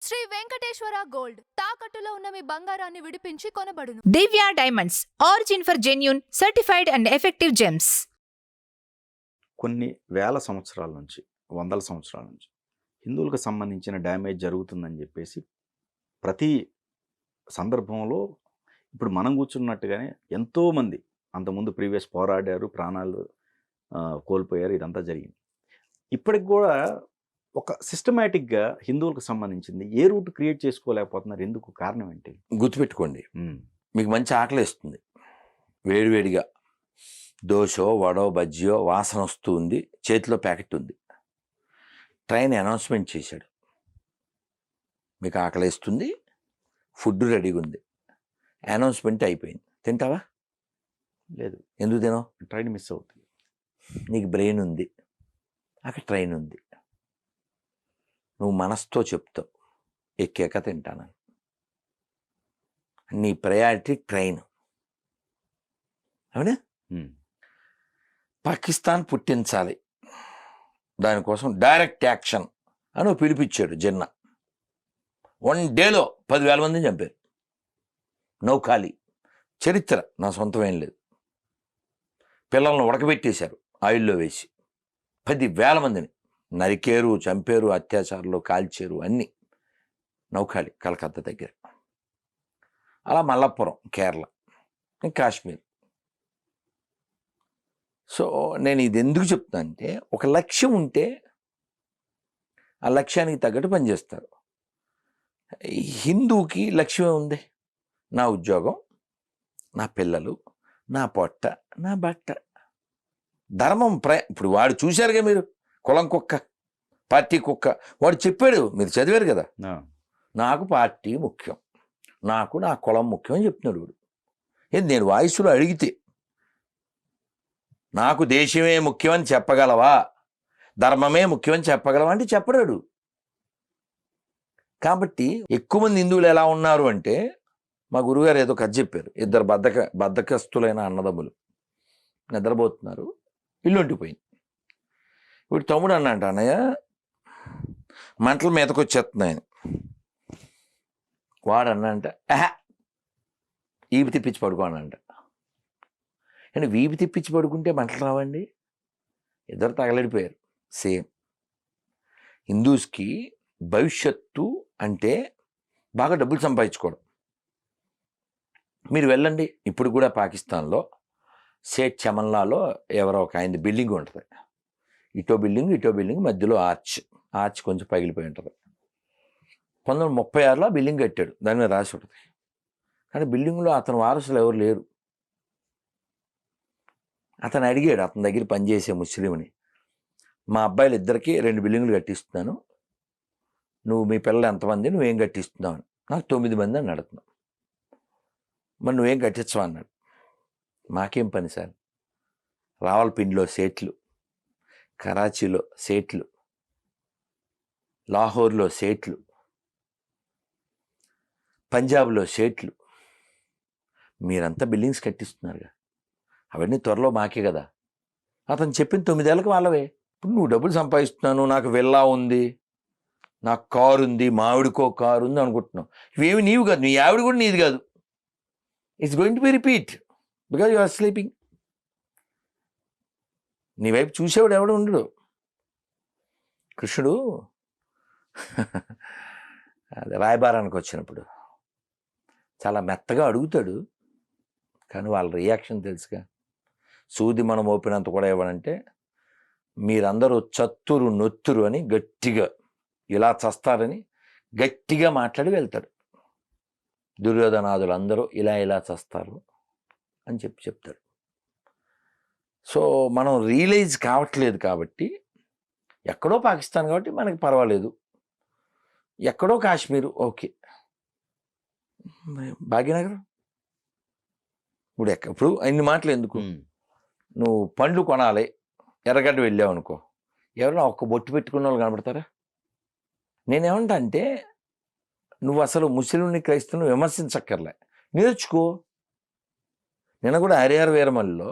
Shri Venkateswara gold తాకట్టులో ఉన్న మీ బంగారాన్ని విడిపించి కొనబడును. Divya diamonds, origin for genuine, certified and effective gems. కొన్ని వేల సంవత్సరాల నుంచి, వందల సంవత్సరాల నుంచి హిందువులకు సంబంధించిన డ్యామేజ్ జరుగుతుందని చెప్పేసి ప్రతి సందర్భంలో ఇప్పుడు మనం కూర్చున్నట్టుగానే ఎంతోమంది అంతకుముందు ప్రీవియస్ పోరాడారు, ప్రాణాలు కోల్పోయారు, ఇదంతా జరిగింది. ఇప్పటికి కూడా ఒక సిస్టమేటిక్గా హిందువులకు సంబంధించింది ఏ రూట్ క్రియేట్ చేసుకోలేకపోతున్నారు? ఎందుకు? కారణం ఏంటి? గుర్తుపెట్టుకోండి, మీకు మంచి ఆకలి వేస్తుంది, వేడివేడిగా దోశో వడో బజ్జియో వాసన వస్తూ ఉంది, చేతిలో ప్యాకెట్ ఉంది, ట్రైన్ అనౌన్స్మెంట్ చేశాడు, మీకు ఆకలి వేస్తుంది, ఫుడ్ రెడీగా ఉంది, అనౌన్స్మెంట్ అయిపోయింది, తింటావా? లేదు. ఎందుకు తినవు? ట్రైన్ మిస్ అవుతుంది. నీకు బ్రెయిన్ ఉంది, అక్కడ ట్రైన్ ఉంది, నువ్వు మనసుతో చెప్తావు ఎక్కాక తింటానని. నీ ప్రయారిటీ ట్రైన్, అవునా? పాకిస్తాన్ పుట్టించాలి, దానికోసం డైరెక్ట్ యాక్షన్ అని పిలిపించాడు జిన్నా. 1 డేలో 10,000 మందిని చంపారు. నౌఖాళీ చరిత్ర, నా సొంతం ఏం లేదు. పిల్లలను ఉడకబెట్టేశారు ఆయిల్లో వేసి, 10,000 మందిని నరికేరు, చంపేరు, అత్యాచారాలు, కాల్చేరు, అన్నీ. నౌఖాళీ కలకత్తా దగ్గర. అలా మల్లపురం కేరళ, కాశ్మీర్. సో నేను ఇది ఎందుకు చెప్తున్నా అంటే, ఒక లక్ష్యం ఉంటే ఆ లక్ష్యానికి తగ్గట్టు పనిచేస్తారు. హిందూకి లక్ష్యమే ఉంది, నా ఉద్యోగం, నా పిల్లలు, నా పొట్ట, నా బట్ట. ధర్మం ఇప్పుడు వాడు చూశారుగా మీరు, కులం కుక్క, పార్టీ కుక్క, వాడు చెప్పాడు, మీరు చదివారు కదా, నాకు పార్టీ ముఖ్యం, నాకు నా కులం ముఖ్యం అని చెప్తున్నాడు వాడు. నేను వాయిస్లో అడిగితే, నాకు దేశమే ముఖ్యమని చెప్పగలవా, ధర్మమే ముఖ్యమని చెప్పగలవా అంటే చెప్పడాడు. కాబట్టి ఎక్కువ మంది హిందువులు ఎలా ఉన్నారు అంటే, మా గురుగారు ఏదో కథ చెప్పారు, 2 బద్ధకస్తులైన అన్నదమ్ములు నిద్రపోతున్నారు, ఇల్లు ఉండిపోయింది. ఇప్పుడు తమ్ముడు అన్నంట, అన్నయ్య మంటల మీదకి వచ్చేస్తున్నాయని. వాడు అన్నంట, వీపు తిప్పించి పడుకోనంట. అంటే వీపు తిప్పించి పడుకుంటే మంటలు రావండి? ఇద్దరు తగలడిపోయారు. సేమ్ హిందూస్కి భవిష్యత్తు అంటే బాగా డబ్బులు సంపాదించుకోవడం. మీరు వెళ్ళండి, ఇప్పుడు కూడా పాకిస్తాన్లో సేట్ చమన్లాలో ఎవరో ఒక ఆయన బిల్డింగ్ ఉంటుంది, ఇటో బిల్డింగ్ మధ్యలో ఆర్చ్ కొంచెం పగిలిపోయి ఉంటుంది. 1936లో బిల్డింగ్ కట్టాడు, దాని మీద రాసి ఉంటుంది. కానీ బిల్డింగ్లో అతని వారసులు ఎవరు లేరు. అతను అడిగాడు అతని దగ్గర పనిచేసే ముస్లింని, మా అబ్బాయిలు ఇద్దరికి 2 బిల్డింగులు కట్టిస్తున్నాను, నువ్వు మీ పిల్లలు ఎంతమంది, నువ్వేం కట్టిస్తున్నావు అని. నాకు 9 మంది అని అడుగుతున్నావు, మరి నువ్వేం కట్టించవా అన్నాడు. మాకేం పని సార్, రావల్పిండిలో సేట్లు, కరాచీలో సేట్లు, లాహోర్లో సేట్లు, పంజాబ్లో సేట్లు, మీరంతా బిల్డింగ్స్ కట్టిస్తున్నారుగా, అవన్నీ త్వరలో మాకే కదా. అతను చెప్పిన 9 ఏళ్ళకి వాళ్ళవే. ఇప్పుడు నువ్వు డబ్బులు సంపాదిస్తున్నాను, నాకు విల్లా ఉంది, నాకు కారు ఉంది, మావిడికో కారు ఉంది అనుకుంటున్నావు. ఇవేమి నీవు కాదు, నీ ఆవిడ కూడా నీది కాదు. It's going to be repeat because you are sleeping. నీ వైపు చూసేవాడు ఎవడు ఉండడు. కృష్ణుడు అది రాయబారానికి వచ్చినప్పుడు చాలా మెత్తగా అడుగుతాడు, కానీ వాళ్ళ రియాక్షన్ తెలుసుగా. సూది మనం ఓపినంత కూడా ఇవ్వడంటే, మీరందరూ చత్తురు నొత్తురు అని గట్టిగా, ఇలా చస్తారని గట్టిగా మాట్లాడి వెళ్తాడు. దుర్యోధనాదులు అందరూ ఇలా చస్తారు అని చెప్తాడు. సో మనం రియలైజ్ కావట్లేదు. కాబట్టి ఎక్కడో పాకిస్తాన్ కాబట్టి మనకి పర్వాలేదు, ఎక్కడో కాశ్మీరు ఓకే, భాగ్యనగరం ఇప్పుడు ఇన్ని మాటలు ఎందుకు? నువ్వు పండ్లు కొనాలి, ఎర్రగడ్డ వెళ్ళావు అనుకో, ఎవరైనా ఒక్క బొట్టు పెట్టుకున్న వాళ్ళు కనబడతారా? నేనేమంటా అంటే, నువ్వు అసలు ముస్లింని క్రైస్తవుని విమర్శించక్కర్లే, నేర్చుకో. నేను కూడా హరిహర వీరమల్లిలో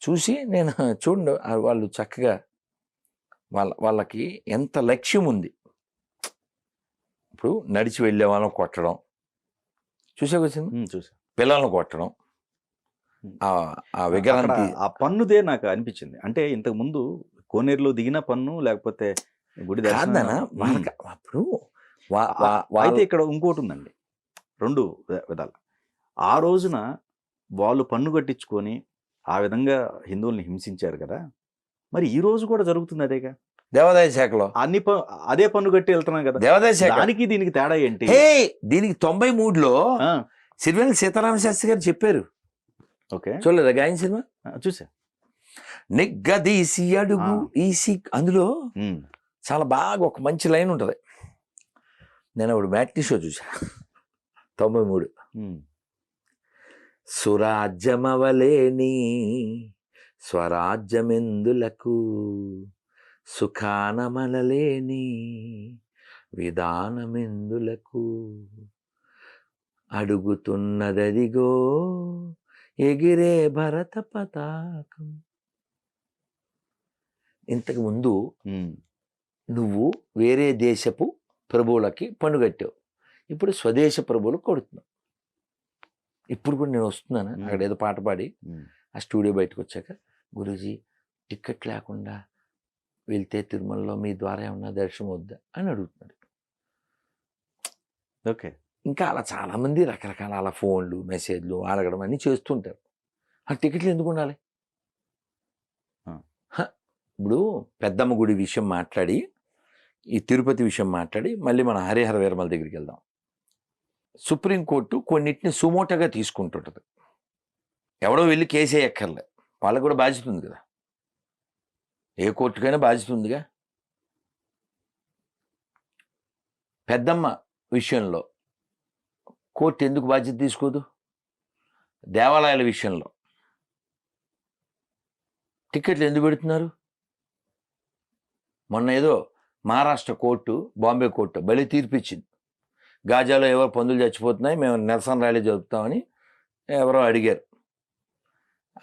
చూసి నేను చూడండి, వాళ్ళు చక్కగా వాళ్ళకి ఎంత లక్ష్యం ఉంది. ఇప్పుడు నడిచి వెళ్ళే వాళ్ళని కొట్టడం చూసావు కదా సినిమా? చూసా. పిల్లల్ని కొట్టడం, ఆ విగ్రహం అక్కడ ఆ పన్నుదే నాకు అనిపించింది. అంటే ఇంతకు ముందు కోనేరులో దిగిన పన్ను, లేకపోతే గుడి కాదనా దర్శనం. వాళ్ళకి అప్పుడు అయితే ఇక్కడ ఇంకోటి ఉందండి, 2 విధాలు. ఆ రోజున వాళ్ళు పన్ను కట్టించుకొని ఆ విధంగా హిందువుల్ని హింసించారు కదా, మరి ఈ రోజు కూడా జరుగుతుంది అదేగా. దేవాదాయ శాఖలో అదే పన్ను కట్టి వెళ్తున్నాం కదా, దేవాదాయ శాఖ దానికి దీనికి తేడా ఏంటి? హే దీనికి 93లో ఆ, సిరివెన్నెల సీతారామ శాస్త్రి గారు చెప్పారు. ఓకే, చూడలేదా గాయన సినిమా? చూసా. నిగ్గదీసి అడుగు ఈసి, అందులో చాలా బాగా ఒక మంచి లైన్ ఉంటుంది. నేను అప్పుడు మ్యాట్నీ షో చూసా 93. సురాజ్యమవలేని స్వరాజ్యమెందులకు, సుఖానమనలేని విధానమెందులకు, అడుగుతున్నదదిగో ఎగిరే భరత పతాకం. ఇంతకు ముందు నువ్వు వేరే దేశపు ప్రభువులకి పన్ను కట్టావు, ఇప్పుడు స్వదేశ ప్రభువులకు కొడుతున్నావు. ఇప్పుడు కూడా నేను వస్తున్నాను అక్కడ ఏదో పాట పాడి ఆ స్టూడియో బయటకు వచ్చాక, గురూజీ టికెట్ లేకుండా వెళ్తే తిరుమలలో మీ ద్వారా ఏమన్నా దర్శనం వద్దా అని అడుగుతున్నాడు. ఓకే, ఇంకా అలా చాలామంది రకరకాల అలా ఫోన్లు మెసేజ్లు అడగడం అన్నీ చేస్తుంటారు. ఆ టికెట్లు ఎందుకు ఉండాలి? ఇప్పుడు పెద్దమ్మ గుడి విషయం మాట్లాడి, ఈ తిరుపతి విషయం మాట్లాడి, మళ్ళీ మన హరిహర వీరమల దగ్గరికి వెళ్దాం. సుప్రీంకోర్టు కొన్నిటిని సుమోటగా తీసుకుంటుంటుంది. ఎవడో వెళ్ళి కేసే ఎక్కర్లే, వాళ్ళకు కూడా బాధ్యత ఉంది కదా, ఏ కోర్టుకైనా బాధ్యత ఉందిగా. పెద్దమ్మ విషయంలో కోర్టు ఎందుకు బాధ్యత తీసుకోదు? దేవాలయాల విషయంలో టికెట్లు ఎందుకు పెడుతున్నారు? మొన్న ఏదో మహారాష్ట్ర కోర్టు, బాంబే కోర్టు బలి తీర్పిచ్చింది. గాజాలో ఎవరో పందులు చచ్చిపోతున్నాయి, మేము నిరసన ర్యాలీ జరుపుతామని ఎవరో అడిగారు.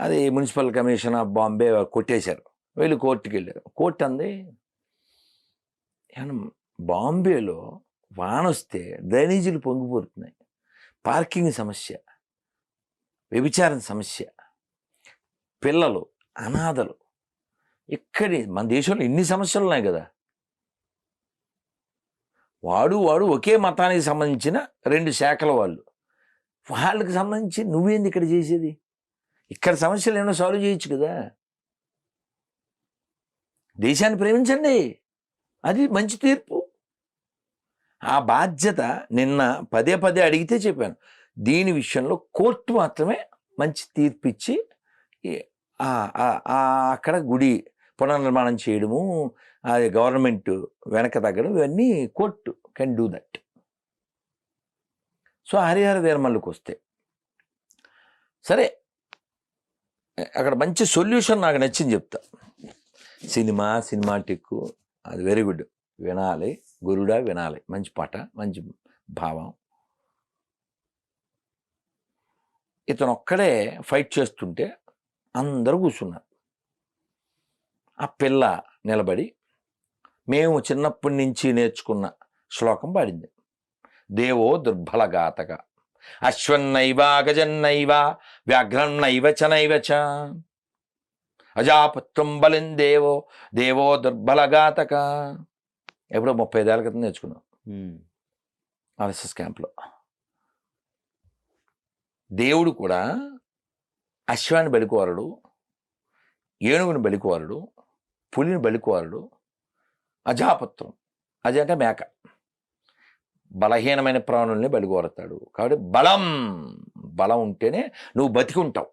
అది మున్సిపల్ కమిషన్ ఆఫ్ బాంబే కొట్టేశారు. వీళ్ళు కోర్టుకి వెళ్ళారు. కోర్టు అంది, బాంబేలో వాన వస్తే డ్రైనేజీలు పొంగిపోతున్నాయి, పార్కింగ్ సమస్య, వ్యభిచారం సమస్య, పిల్లలు అనాథలు, ఇక్కడి మన దేశంలో ఇన్ని సమస్యలు ఉన్నాయి కదా. వాడు ఒకే మతానికి సంబంధించిన 2 శాఖల వాళ్ళు, వాళ్ళకి సంబంధించి నువ్వేంది ఇక్కడ చేసేది? ఇక్కడ సమస్యలు ఏమైనా సాల్వ్ చేయొచ్చు కదా. దేశాన్ని ప్రేమించండి, అది మంచి తీర్పు. ఆ బాధ్యత నిన్న పదే అడిగితే చెప్పాను. దీని విషయంలో కోర్టు మాత్రమే మంచి తీర్పు ఇచ్చి అక్కడ గుడి పునర్నిర్మాణం చేయడము, అది గవర్నమెంట్ వెనక తగ్గడం, ఇవన్నీ court can do that. So Harihara వీరమల్లికి వస్తే సరే, అక్కడ మంచి సొల్యూషన్ నాకు నచ్చింది చెప్తా. సినిమాటిక్, అది వెరీ గుడ్, వినాలి, గురుడా వినాలి, మంచి పాట, మంచి భావం. ఇతను ఒక్కడే ఫైట్ చేస్తుంటే అందరూ కూర్చున్నారు. ఆ పిల్ల నిలబడి మేము చిన్నప్పటి నుంచి నేర్చుకున్న శ్లోకం పాడింది. దేవో దుర్బలఘాతక అశ్వన్నైవ గజన్నైవ వ్యాఘ్రన్నైవ చ నైవ చ అజాపుత్రం బలిం దేవో దుర్బలఘాతక. ఎప్పుడో 35 ఏళ్ల క్రితం నేర్చుకున్నాం ఆర్ఎస్ఎస్ క్యాంప్లో. దేవుడు కూడా అశ్వాన్ని బలికోరడు, ఏనుగుని బలికోరడు, పులిని బలికోరడు, అజాపుత్రం, అజ అంటే మేక, బలహీనమైన ప్రాణుల్ని బలికోరతాడు. కాబట్టి బలం ఉంటేనే నువ్వు బతికుంటావు.